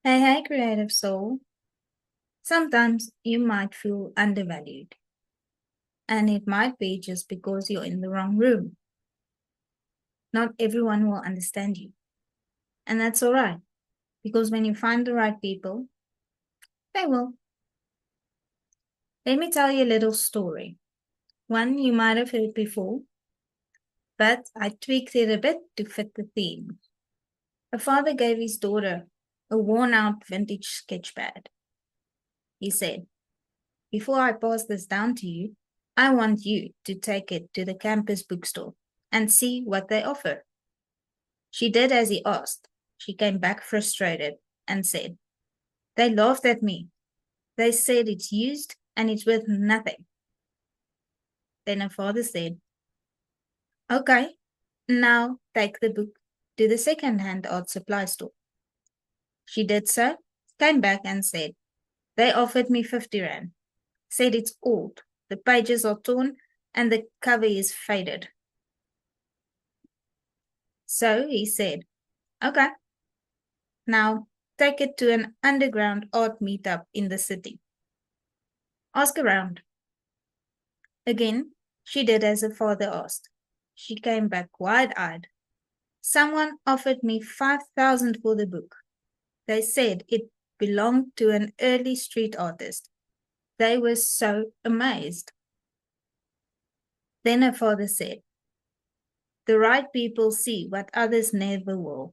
Hey, creative soul. Sometimes you might feel undervalued, and it might be just because you're in the wrong room. Not everyone will understand you, and that's all right, because when you find the right people, they will. Let me tell you a little story. One you might have heard before, but I tweaked it a bit to fit the theme. A father gave his daughter a worn out vintage sketchpad. He said, "Before I pass this down to you, I want you to take it to the campus bookstore and see what they offer." She did as he asked. She came back frustrated and said, "They laughed at me. They said it's used and it's worth nothing." Then her father said, "Okay, now take the book to the second-hand art supply store." She did so, came back and said, "They offered me 50 Rand. Said it's old, the pages are torn, and the cover is faded." So he said, "Okay, now take it to an underground art meetup in the city. Ask around." Again, she did as her father asked. She came back wide-eyed. "Someone offered me 5,000 for the book. They said it belonged to an early street artist." They were so amazed. Then her father said, "The right people see what others never will.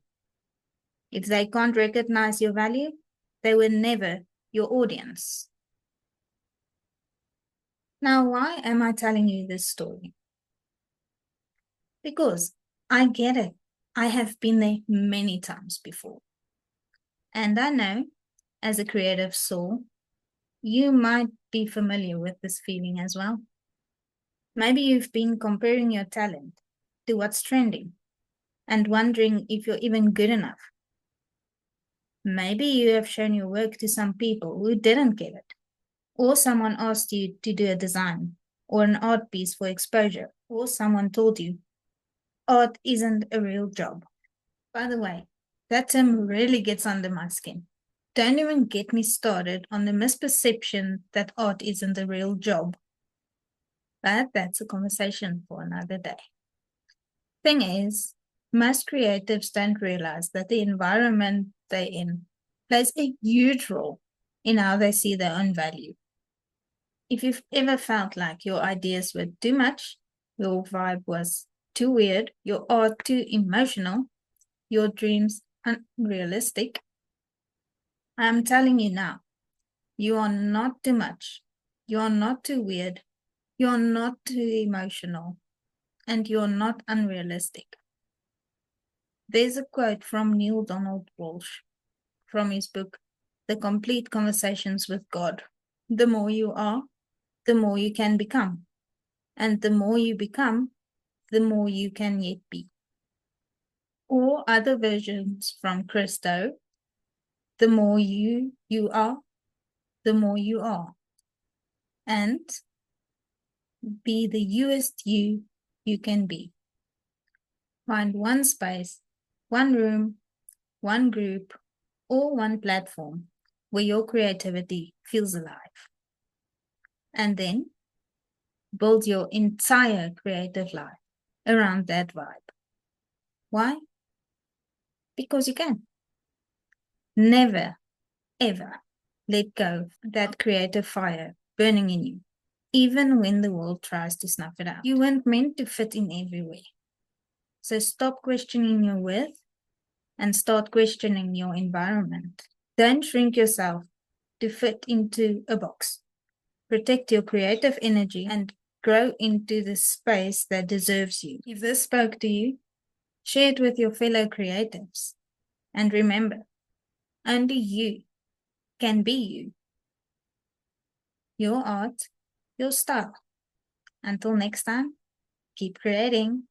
If they can't recognize your value, they were never your audience." Now, why am I telling you this story? Because I get it. I have been there many times before. And I know, as a creative soul, you might be familiar with this feeling as well. Maybe you've been comparing your talent to what's trending and wondering if you're even good enough. Maybe you have shown your work to some people who didn't get it, or someone asked you to do a design or an art piece for exposure, or someone told you art isn't a real job. By the way, that term really gets under my skin. Don't even get me started on the misperception that art isn't a real job. But that's a conversation for another day. Thing is, most creatives don't realize that the environment they're in plays a huge role in how they see their own value. If you've ever felt like your ideas were too much, your vibe was too weird, your art too emotional, your dreams unrealistic, I'm telling you now, you are not too much. You are not too weird. You are not too emotional. And you're not unrealistic. There's a quote from Neil Donald Walsh from his book, The Complete Conversations with God. The more you are, the more you can become. And the more you become, the more you can yet be. Or other versions from Christo, the more you are, the more you are. And be the youest you can be. Find one space, one room, one group, or one platform where your creativity feels alive. And then build your entire creative life around that vibe. Why? Because you can. Never, ever let go of that creative fire burning in you, even when the world tries to snuff it out. You weren't meant to fit in everywhere. So stop questioning your worth and start questioning your environment. Don't shrink yourself to fit into a box. Protect your creative energy and grow into the space that deserves you. If this spoke to you, share it with your fellow creatives. And remember, only you can be you. Your art, your style. Until next time, keep creating.